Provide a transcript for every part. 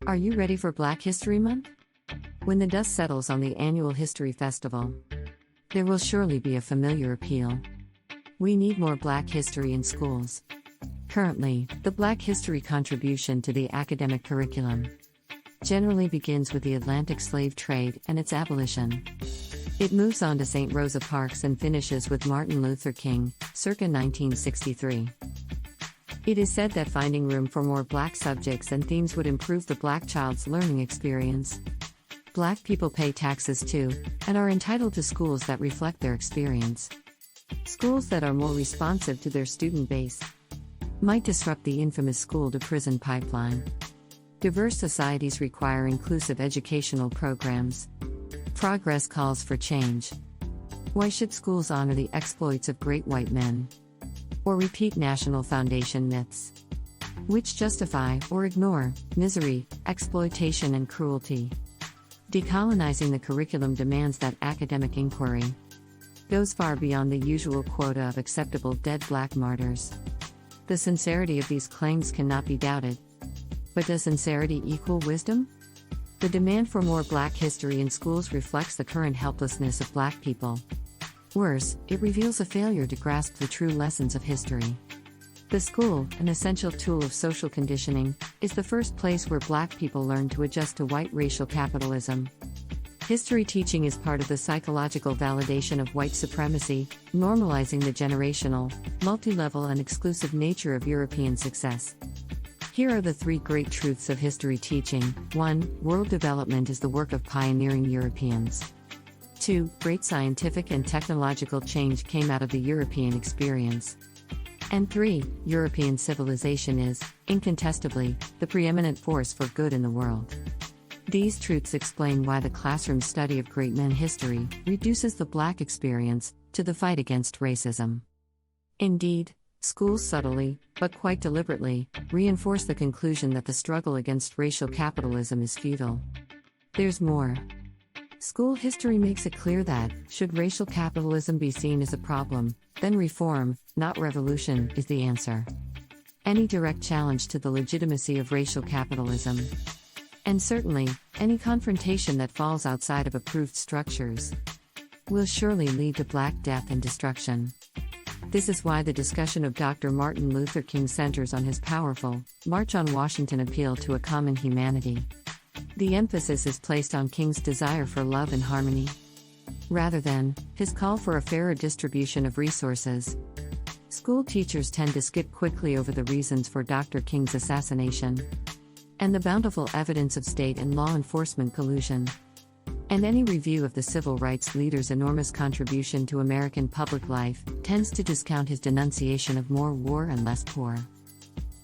Are you ready for Black History Month? When the dust settles on the annual History Festival, there will surely be a familiar appeal. We need more Black history in schools. Currently, the Black history contribution to the academic curriculum generally begins with the Atlantic slave trade and its abolition. It moves on to St. Rosa Parks and finishes with Martin Luther King, circa 1963. It is said that finding room for more Black subjects and themes would improve the Black child's learning experience. Black people pay taxes too, and are entitled to schools that reflect their experience. Schools that are more responsive to their student base might disrupt the infamous school-to-prison pipeline. Diverse societies require inclusive educational programs. Progress calls for change. Why should schools honor the exploits of great white men? Or repeat National Foundation myths, which justify or ignore misery, exploitation, and cruelty? Decolonizing the curriculum demands that academic inquiry goes far beyond the usual quota of acceptable dead Black martyrs. The sincerity of these claims cannot be doubted. But does sincerity equal wisdom? The demand for more Black history in schools reflects the current helplessness of Black people. Worse, it reveals a failure to grasp the true lessons of history. The school, an essential tool of social conditioning, is the first place where Black people learn to adjust to white racial capitalism. History teaching is part of the psychological validation of white supremacy, normalizing the generational, multi-level and exclusive nature of European success. Here are the three great truths of history teaching. 1. World development is the work of pioneering Europeans. 2. Great scientific and technological change came out of the European experience. And 3. European civilization is, incontestably, the preeminent force for good in the world. These truths explain why the classroom study of great men history reduces the Black experience to the fight against racism. Indeed, schools subtly, but quite deliberately, reinforce the conclusion that the struggle against racial capitalism is futile. There's more. School history makes it clear that, should racial capitalism be seen as a problem, then reform, not revolution, is the answer. Any direct challenge to the legitimacy of racial capitalism, and certainly, any confrontation that falls outside of approved structures, will surely lead to Black death and destruction. This is why the discussion of Dr. Martin Luther King centers on his powerful March on Washington appeal to a common humanity. The emphasis is placed on King's desire for love and harmony, rather than his call for a fairer distribution of resources. School teachers tend to skip quickly over the reasons for Dr. King's assassination, and the bountiful evidence of state and law enforcement collusion. And any review of the civil rights leader's enormous contribution to American public life tends to discount his denunciation of more war and less poor.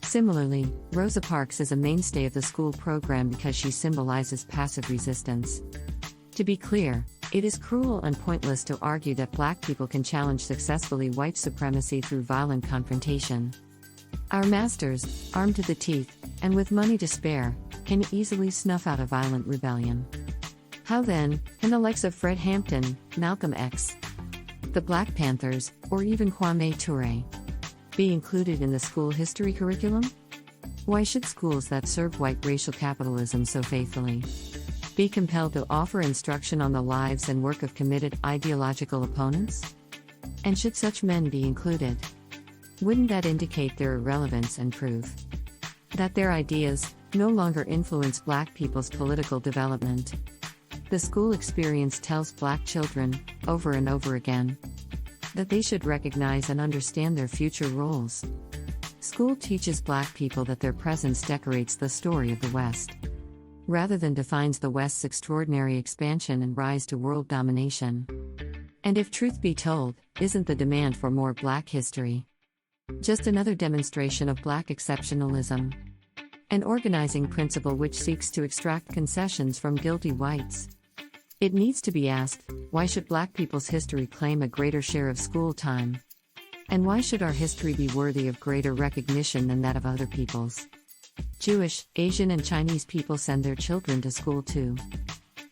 Similarly, Rosa Parks is a mainstay of the school program because she symbolizes passive resistance. To be clear, it is cruel and pointless to argue that Black people can challenge successfully white supremacy through violent confrontation. Our masters, armed to the teeth, and with money to spare, can easily snuff out a violent rebellion. How then, can the likes of Fred Hampton, Malcolm X, the Black Panthers, or even Kwame Ture be included in the school history curriculum? Why should schools that serve white racial capitalism so faithfully be compelled to offer instruction on the lives and work of committed ideological opponents? And should such men be included? Wouldn't that indicate their irrelevance and prove that their ideas no longer influence Black people's political development? The school experience tells Black children, over and over again, that they should recognize and understand their future roles. School teaches Black people that their presence decorates the story of the West, rather than defines the West's extraordinary expansion and rise to world domination. And if truth be told, isn't the demand for more Black history just another demonstration of Black exceptionalism? An organizing principle which seeks to extract concessions from guilty whites. It needs to be asked, why should Black people's history claim a greater share of school time? And why should our history be worthy of greater recognition than that of other peoples? Jewish, Asian and Chinese people send their children to school too.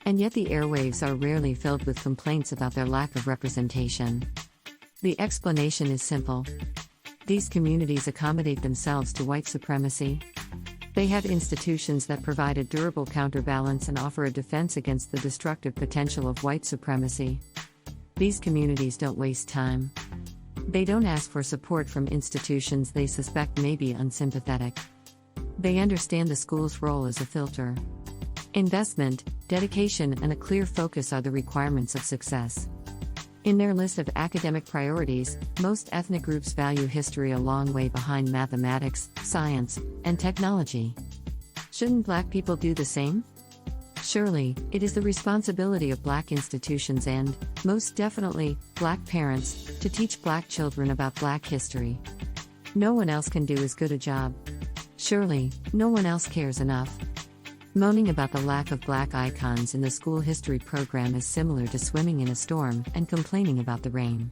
And yet the airwaves are rarely filled with complaints about their lack of representation. The explanation is simple. These communities accommodate themselves to white supremacy. They have institutions that provide a durable counterbalance and offer a defense against the destructive potential of white supremacy. These communities don't waste time. They don't ask for support from institutions they suspect may be unsympathetic. They understand the school's role as a filter. Investment, dedication, and a clear focus are the requirements of success. In their list of academic priorities, most ethnic groups value history a long way behind mathematics, science, and technology. Shouldn't Black people do the same? Surely, it is the responsibility of Black institutions and, most definitely, Black parents, to teach Black children about Black history. No one else can do as good a job. Surely, no one else cares enough. Moaning about the lack of Black icons in the school history program is similar to swimming in a storm and complaining about the rain.